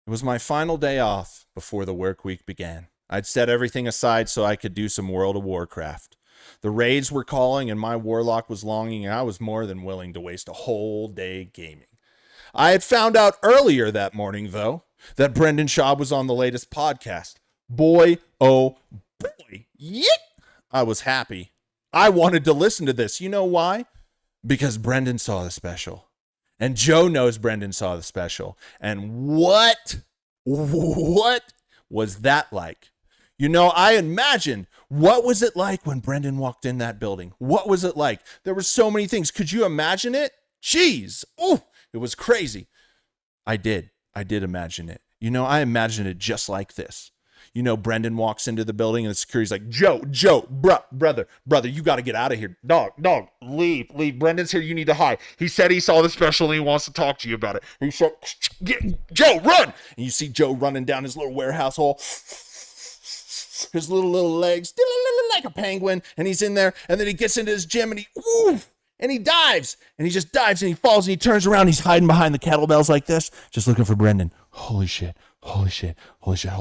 It was my final day off before the work week began. I'd set everything aside so I could do some World of Warcraft. The raids were calling and my warlock was longing, and I was more than willing to waste a whole day gaming. I had found out earlier that morning, though, that Brendan Schaub was on the latest podcast. Boy, oh boy, yeet! I was happy. I wanted to listen to this. You know why? Because Brendan saw the special. And Joe knows Brendan saw the special. And what was that like? You know, I imagine, what was it like when Brendan walked in that building? What was it like? There were so many things. Could you imagine it? Jeez. Oh, it was crazy. I did imagine it. You know, I imagined it just like this. You know, Brendan walks into the building and the security's like, Joe, brother, you got to get out of here. Dog, leave. Brendan's here. You need to hide. He said he saw the special and he wants to talk to you about it. He said, Joe, run. And you see Joe running down his little warehouse hall. His little legs, like a penguin. And he's in there. And then he gets into his gym and he dives. And he just dives and he falls and he turns around. He's hiding behind the kettlebells like this, just looking for Brendan. Holy shit. I hope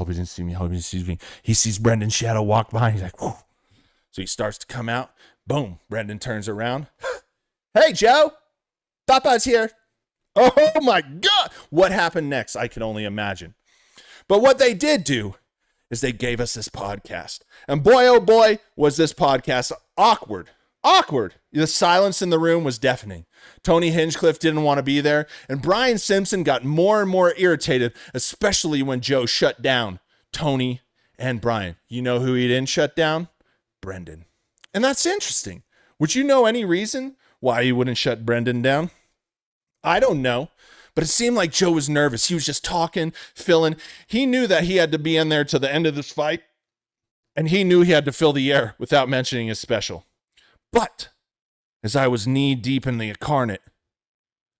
he didn't see me. He sees Brendan's shadow walk behind. He's like, whew. So he starts to come out. Boom. Brendan turns around. Hey, Joe. Thought I was here. Oh, my God. What happened next? I can only imagine. But what they did do is they gave us this podcast. And boy, oh, boy, was this podcast awkward. The silence in the room was deafening. Tony Hinchcliffe didn't want to be there, and Brian Simpson got more and more irritated, especially when Joe shut down Tony and Brian. You know who he didn't shut down? Brendan. And that's interesting. Would you know any reason why he wouldn't shut Brendan down? I don't know, but it seemed like Joe was nervous. He was just talking, filling. He knew that he had to be in there to the end of this fight, and he knew he had to fill the air without mentioning his special. But as I was knee deep in the incarnate,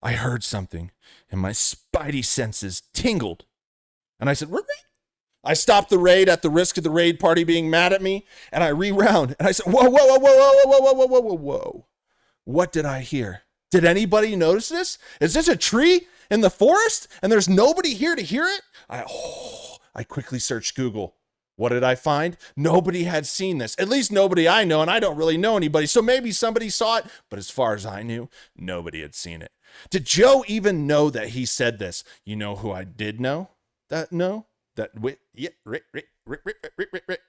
I heard something and my spidey senses tingled. And I said, Rrr. I stopped the raid at the risk of the raid party being mad at me. And I rewound and I said, whoa. What did I hear? Did anybody notice this? Is this a tree in the forest and there's nobody here to hear it? I quickly searched Google. What did I find? Nobody had seen this. At least nobody I know, and I don't really know anybody. So maybe somebody saw it, but as far as I knew, nobody had seen it. Did Joe even know that he said this? You know who I did know?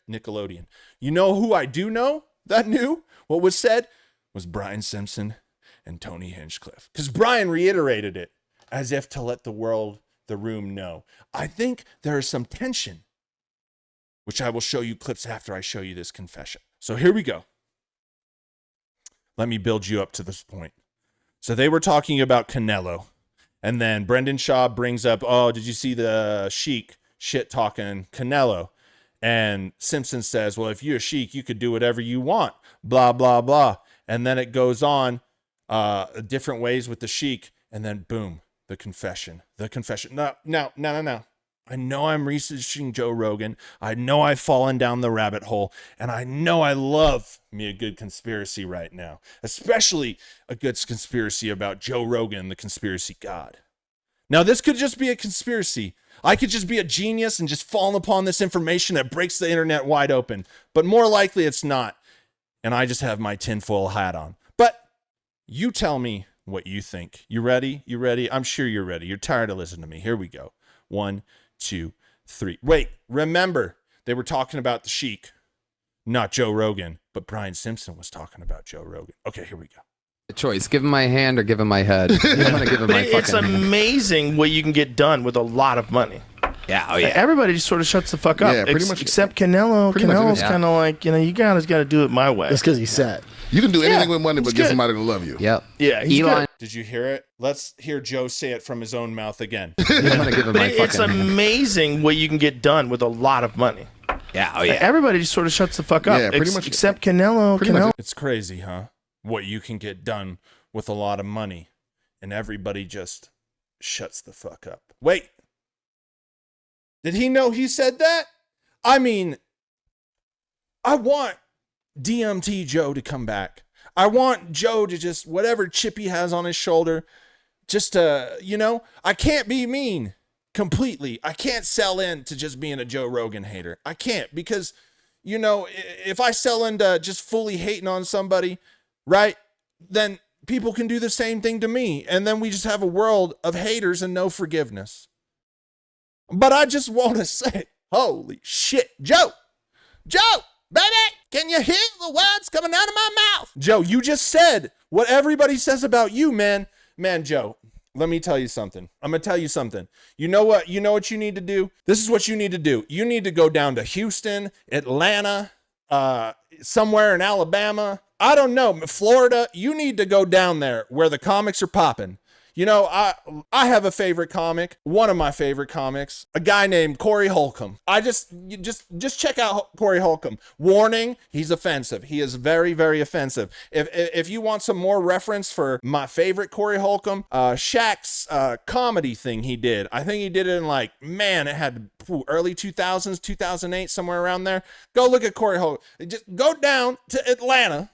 Nickelodeon. You know who I do know that knew what was said? Was Brian Simpson and Tony Hinchcliffe. Because Brian reiterated it as if to let the room know. I think there is some tension, which I will show you clips after I show you this confession. So here we go. Let me build you up to this point. So they were talking about Canelo. And then Brendan Schaub brings up, oh, did you see the Sheik shit talking Canelo? And Simpson says, well, if you're a Sheik, you could do whatever you want. Blah, blah, blah. And then it goes on different ways with the Sheik. And then boom, the confession. No. I know I'm researching Joe Rogan. I know I've fallen down the rabbit hole. And I know I love me a good conspiracy right now. Especially a good conspiracy about Joe Rogan, the conspiracy god. Now, this could just be a conspiracy. I could just be a genius and just fallen upon this information that breaks the internet wide open. But more likely it's not. And I just have my tinfoil hat on. But you tell me what you think. You ready? I'm sure you're ready. You're tired of listening to me. Here we go. 1, 2, 3. Wait, remember, they were talking about the Sheik, not Joe Rogan, but Brian Simpson was talking about Joe Rogan. Okay, here we go. Choice: give him my hand or give him my head. I'm gonna give him my It's fucking amazing hand. what you can get done with a lot of money. Yeah, oh yeah. Everybody just sort of shuts the fuck up. Yeah, pretty much. Except Canelo. Canelo's yeah. kind of like, you guys got to do it my way. That's because he's set. You can do anything with money, he's but get good. somebody to love you. Yep. Yeah, he's Elon. good. Did you hear it? Let's hear Joe say it from his own mouth again. I'm gonna give him my It's fucking hand. amazing what you can get done with a lot of money. Yeah, oh yeah. Everybody just sort of shuts the fuck up. Yeah, pretty much. Except Canelo. Pretty much. It's crazy, huh? What you can get done with a lot of money. And everybody just shuts the fuck up. Wait. Did he know he said that? I mean, I want DMT Joe to come back. I want Joe to just, whatever chip he has on his shoulder, just to, I can't be mean. completely. I can't sell in to just being a Joe Rogan hater. I can't, because, you know, if I sell into just fully hating on somebody, right, then people can do the same thing to me. And then we just have a world of haters and no forgiveness. But I just want to say, holy shit, Joe, baby, can you hear the words coming out of my mouth? Joe, you just said what everybody says about you, man. Man, Joe, let me tell you something. I'm going to tell you something. You know what you need to do? This is what you need to do. You need to go down to Houston, Atlanta, somewhere in Alabama. I don't know, Florida. You need to go down there where the comics are popping. You know, I have a favorite comic, one of my favorite comics, a guy named Corey Holcomb. Just check out Corey Holcomb. Warning, he's offensive. He is very, very offensive. If you want some more reference for my favorite Corey Holcomb, Shaq's comedy thing he did. I think he did it in it had early 2000s, 2008, somewhere around there. Go look at Corey Holcomb. Just go down to Atlanta,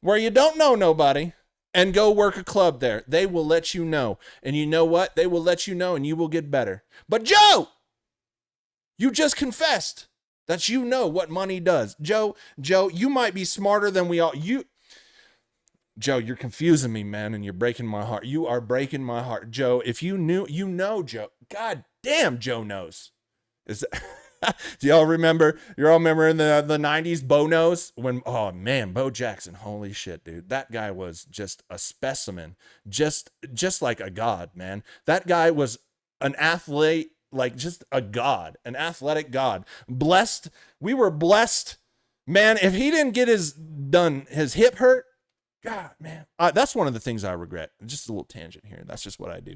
where you don't know nobody, and go work a club there. They will let you know. And you know what? They will let you know and you will get better. But Joe, you just confessed that you know what money does. Joe, you might be smarter than we all. Joe, you're confusing me, man, and you're breaking my heart. You are breaking my heart. Joe, if you knew, you know, Joe. God damn, Joe knows. Do y'all remember? You all remember in the 90s, Bo knows? Oh man, Bo Jackson, holy shit, dude. That guy was just a specimen, just like a god, man. That guy was an athlete, like just a god, an athletic god. Blessed. We were blessed, man. If he didn't get his hip hurt, God, man, that's one of the things I regret. Just a little tangent here. That's just what I do.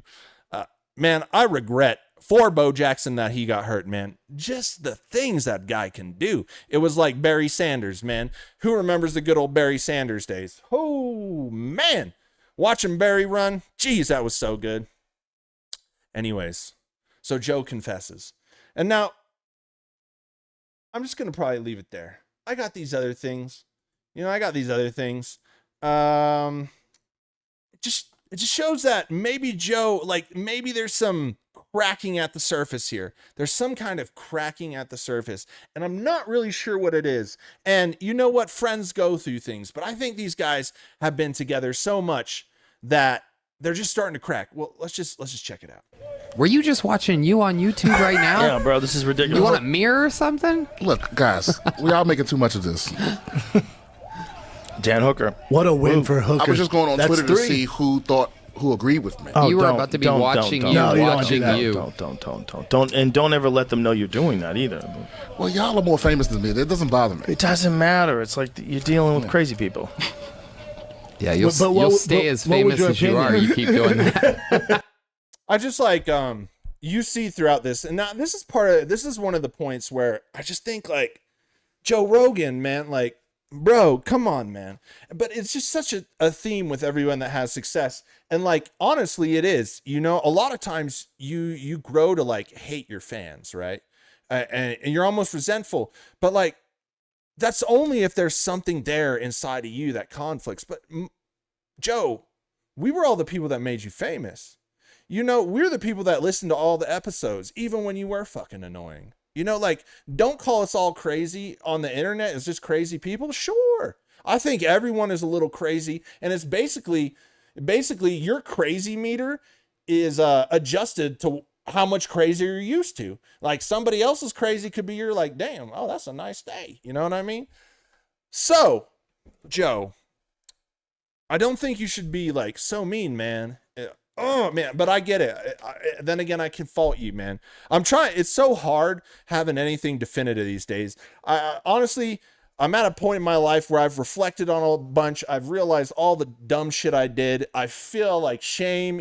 Man, I regret for Bo Jackson that he got hurt, man. Just the things that guy can do. It was like Barry Sanders, man. Who remembers the good old Barry Sanders days? Oh, man. Watching Barry run, geez, that was so good. Anyways, so Joe confesses. And now, I'm just going to probably leave it there. I got these other things. It just shows that maybe Joe, maybe there's some cracking at the surface here. There's some kind of cracking at the surface, and I'm not really sure what it is. And you know what? Friends go through things, but I think these guys have been together so much that they're just starting to crack. Well, let's just check it out. Were you just watching you on YouTube right now? Yeah, bro, this is ridiculous. You want a mirror or something? Look, guys, we all making too much of this. Dan Hooker. What a win for Hooker. I was just going on That's Twitter to 3. see who agreed with me. Oh, You were about to be watching you. No, you don't watching do that. you. Don't, and don't ever let them know you're doing that either. Well, y'all are more famous than me. That doesn't bother me. It doesn't matter. It's like you're dealing with crazy people. Yeah, you'll stay as famous as you are. You keep doing that. I just you see throughout this, and now this is one of the points where I just think Joe Rogan, man, bro, come on, man. But it's just such a theme with everyone that has success. And honestly, it is, a lot of times you grow to hate your fans, right? And you're almost resentful, but that's only if there's something there inside of you that conflicts. But Joe, we were all the people that made you famous. We're the people that listened to all the episodes, even when you were fucking annoying. Don't call us all crazy on the internet. It's just crazy people. Sure. I think everyone is a little crazy. And it's basically your crazy meter is adjusted to how much crazy you're used to. Somebody else's crazy could be you're damn, oh, that's a nice day. You know what I mean? So, Joe, I don't think you should be so mean, man. Oh man, but I get it. Then again, I can fault you, man. I'm trying. It's so hard having anything definitive these days. Honestly, I'm at a point in my life where I've reflected on a bunch. I've realized all the dumb shit I did. I feel shame,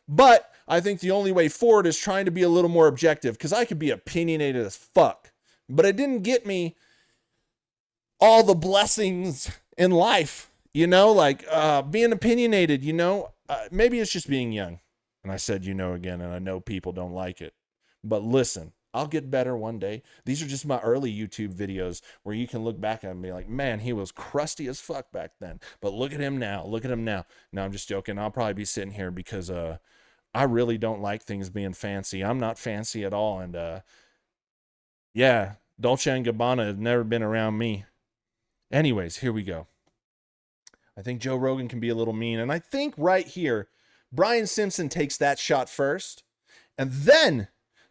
but I think the only way forward is trying to be a little more objective, because I could be opinionated as fuck, but it didn't get me all the blessings in life, being opinionated, maybe it's just being young. And I said, again, and I know people don't like it, but listen, I'll get better one day. These are just my early YouTube videos where you can look back at and be like, man, he was crusty as fuck back then, but look at him now. No, I'm just joking. I'll probably be sitting here because, I really don't like things being fancy. I'm not fancy at all. And yeah, Dolce & Gabbana has never been around me. Anyways, here we go. I think Joe Rogan can be a little mean. And I think right here, Brian Simpson takes that shot first. And then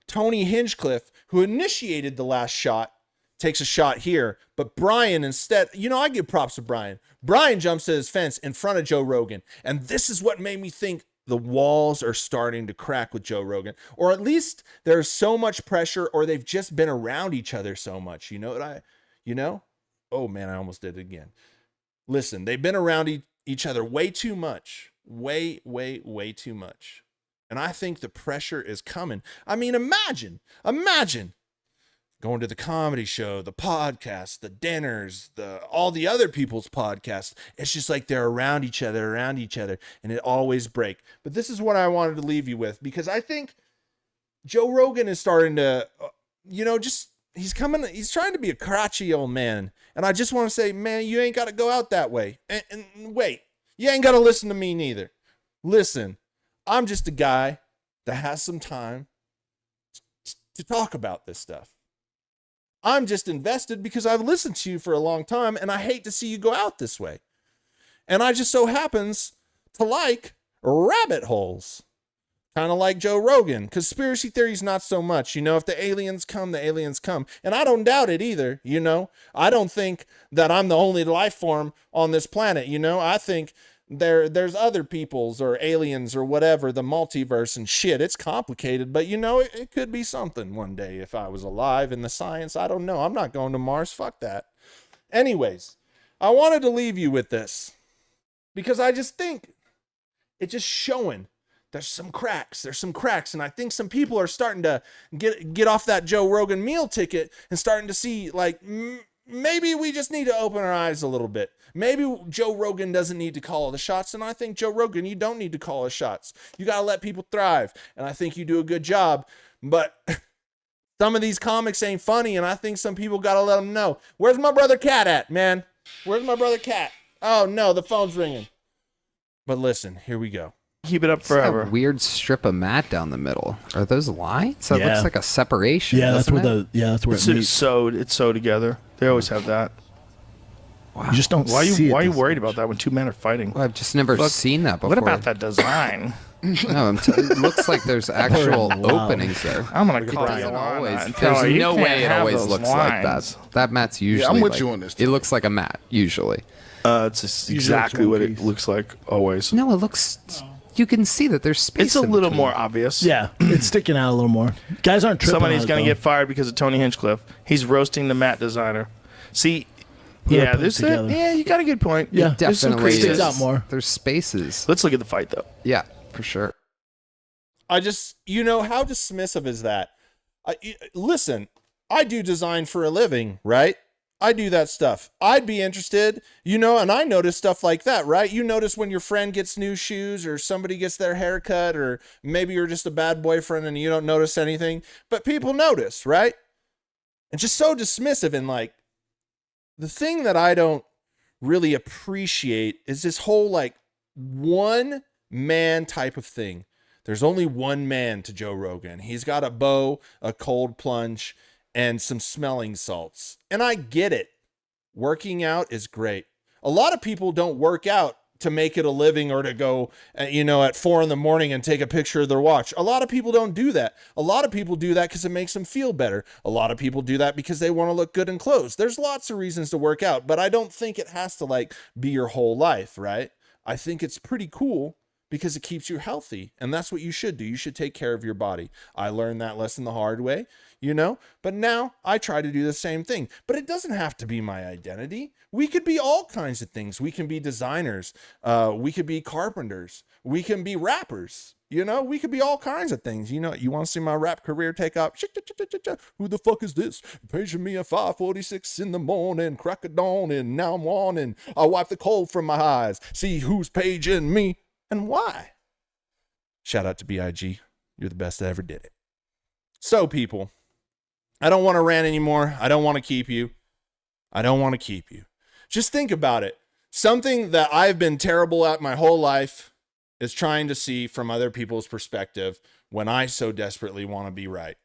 Tony Hinchcliffe, who initiated the last shot, takes a shot here. But Brian instead, I give props to Brian. Brian jumps to his fence in front of Joe Rogan. And this is what made me think the walls are starting to crack with Joe Rogan. Or at least there's so much pressure, or they've just been around each other so much. You know what Oh man, I almost did it again. Listen, they've been around each other way too much. Way too much. And I think the pressure is coming. I mean, imagine going to the comedy show, the podcast, the dinners, all the other people's podcasts. It's just like they're around each other, and it always break. But this is what I wanted to leave you with, because I think Joe Rogan is starting to, he's trying to be a crotchety old man. And I just want to say, man, you ain't got to go out that way. And wait, you ain't got to listen to me neither. Listen, I'm just a guy that has some time to talk about this stuff. I'm just invested because I've listened to you for a long time, and I hate to see you go out this way. And I just so happens to like rabbit holes. Kind of like Joe Rogan. Conspiracy theories, not so much. If the aliens come, the aliens come. And I don't doubt it either, I don't think that I'm the only life form on this planet, I think there's other peoples or aliens or whatever, the multiverse and shit. It's complicated, but it could be something one day if I was alive in the science. I don't know. I'm not going to Mars. Fuck that. Anyways, I wanted to leave you with this because I just think it's just showing there's some cracks. And I think some people are starting to get off that Joe Rogan meal ticket and starting to see, like, maybe we just need to open our eyes a little bit. Maybe Joe Rogan doesn't need to call all the shots. And I think, Joe Rogan, you don't need to call the shots. You got to let people thrive. And I think you do a good job. But some of these comics ain't funny. And I think some people got to let them know. Where's my brother Cat at, man? Where's my brother Cat? Oh, no, the phone's ringing. But listen, here we go. Keep it up forever. That weird strip of mat down the middle. Are those lines? That looks like a separation. Yeah, that's where it's sewed. It's sewed together. They always have that. Wow. You just don't. Why are you worried about that when two men are fighting? Well, I've just never seen that before. What about that design? No, it looks like there's actual openings there. I'm gonna cry. There's no way it always looks like that. That mat's usually. I'm with you on this. It looks like a mat usually. It's exactly what it looks like always. No, it looks. You can see that there's space. It's a little more obvious. Yeah, it's sticking out a little more. Guys aren't tripping. Somebody's going to get fired because of Tony Hinchcliffe. He's roasting the mat designer. See, you got a good point. Yeah, definitely sticks out more. There's spaces. Let's look at the fight, though. Yeah, for sure. I just, how dismissive is that? Listen, I do design for a living, right? I do that stuff. I'd be interested, and I notice stuff like that, right? You notice when your friend gets new shoes or somebody gets their hair cut, or maybe you're just a bad boyfriend and you don't notice anything, but people notice, right? And just so dismissive. And like, the thing that I don't really appreciate is this whole like one man type of thing. There's only one man to Joe Rogan. He's got a bow, a cold plunge, and some smelling salts. And I get it. Working out is great. A lot of people don't work out to make it a living or to go, at 4 a.m. and take a picture of their watch. A lot of people don't do that. A lot of people do that because it makes them feel better. A lot of people do that because they want to look good in clothes. There's lots of reasons to work out, but I don't think it has to like be your whole life, right? I think it's pretty cool because it keeps you healthy. And that's what you should do. You should take care of your body. I learned that lesson the hard way, but now I try to do the same thing. But it doesn't have to be my identity. We could be all kinds of things. We can be designers. We could be carpenters. We can be rappers. We could be all kinds of things. You want to see my rap career take off? Who the fuck is this? Paging me at 5:46 in the morning, crack of dawn, and now I'm on, and I wipe the cold from my eyes. See who's paging me and why. Shout out to B.I.G. You're the best that ever did it. So, people, I don't want to rant anymore. I don't want to keep you. Just think about it. Something that I've been terrible at my whole life is trying to see from other people's perspective when I so desperately want to be right.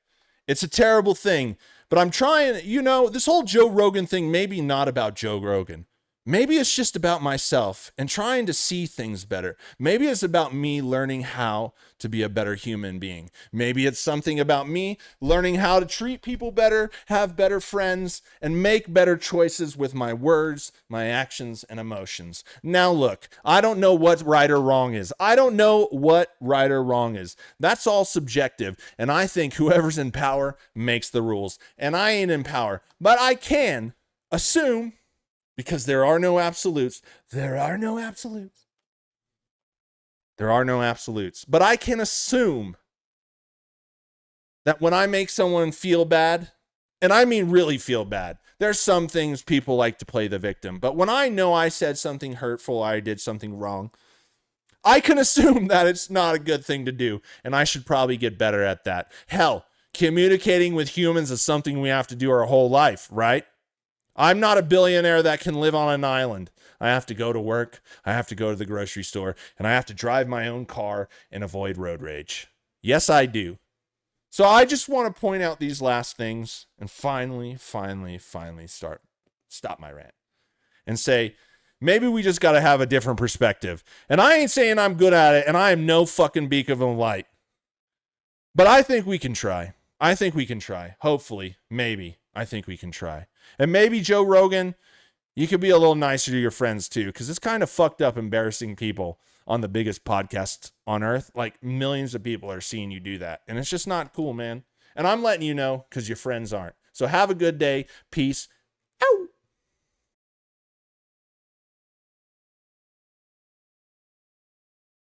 It's a terrible thing, but I'm trying, this whole Joe Rogan thing, maybe not about Joe Rogan. Maybe it's just about myself and trying to see things better. Maybe it's about me learning how to be a better human being. Maybe it's something about me learning how to treat people better, have better friends, and make better choices with my words, my actions, and emotions. Now look, I don't know what right or wrong is. That's all subjective, and I think whoever's in power makes the rules. And I ain't in power, but I can assume, because there are no absolutes. There are no absolutes. But I can assume that when I make someone feel bad, and I mean really feel bad, there's some things people like to play the victim. But when I know I said something hurtful, I did something wrong, I can assume that it's not a good thing to do. And I should probably get better at that. Hell, communicating with humans is something we have to do our whole life, right? I'm not a billionaire that can live on an island. I have to go to work, I have to go to the grocery store, and I have to drive my own car and avoid road rage. Yes, I do. So I just want to point out these last things and finally stop my rant and say, maybe we just got to have a different perspective. And I ain't saying I'm good at it, and I am no fucking beacon of light. But I think we can try. Hopefully, maybe. I think we can try. And maybe Joe Rogan, you could be a little nicer to your friends too, because it's kind of fucked up embarrassing people on the biggest podcast on earth. Like millions of people are seeing you do that. And it's just not cool, man. And I'm letting you know because your friends aren't. So have a good day. Peace. Ow.